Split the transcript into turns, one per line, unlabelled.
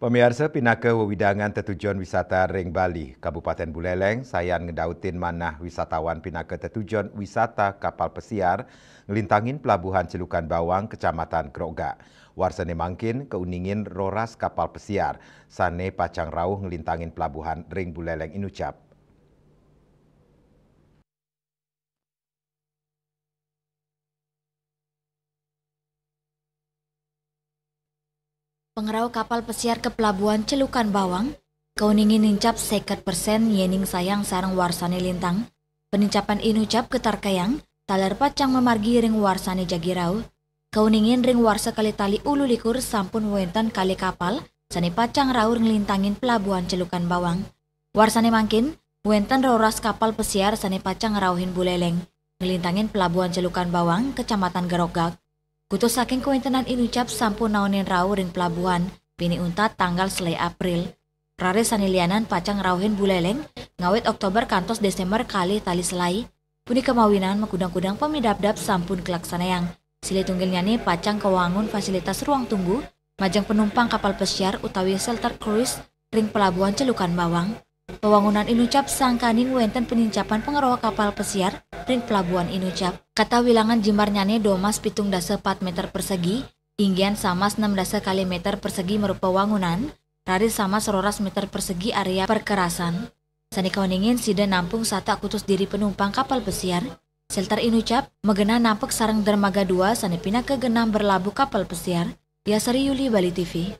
Pemirsa pinaka wewidangan tertujuan wisata Ring Bali, Kabupaten Buleleng, sayan ngedautin manah wisatawan pinaka tertujuan wisata kapal pesiar ngelintangin pelabuhan Celukan Bawang, Kecamatan Grogak. Warsane mangkin keuningin roras kapal pesiar, sane pacang rauh ngelintangin pelabuhan Ring Buleleng inucap.
Pengerau kapal pesiar ke pelabuhan Celukan Bawang, keuningin nincap 50% yening sayang sarang warsane lintang, penincapan inucap ketarkayang, taler pacang memargi ring warsane jagirau, keuningin ring warsa kali tali ulu likur sampun wentan kali kapal, sane pacang raur ngelintangin pelabuhan Celukan Bawang. Warsane mangkin, wentan roras kapal pesiar sane pacang rauhin Buleleng, ngelintangin pelabuhan Celukan Bawang, Kecamatan Grogak. Kutus saking kuentenan inucap sampun naonin rau ring pelabuhan, pini untat tanggal selai April. Rare sanilianan pacang rauhin Buleleng, ngawet Oktober kantos Desember kali tali selai. Puni kemawinan makudang-kudang pemidap-dap sampun kelaksanayang. Sili tunggilnya nih pacang kewangun fasilitas ruang tunggu, majang penumpang kapal pesiar utawi shelter cruise ring pelabuhan Celukan Bawang. Pewangunan inucap sangkaning wenten penincapan pengerowa kapal pesiar ring pelabuhan inucap. Kata wilangan jimbarnyane domas pitung dasa 4 meter persegi, inggian sama 6 dasa kali meter persegi merupa wangunan, rari sama seroras meter persegi area perkerasan. Sani kawaningin sida nampung sata kutus diri penumpang kapal pesiar. Shelter inucap, megena nampek sarang dermaga 2 sani pindah ke genam berlabuh kapal pesiar. Yasari Yuli, Bali TV.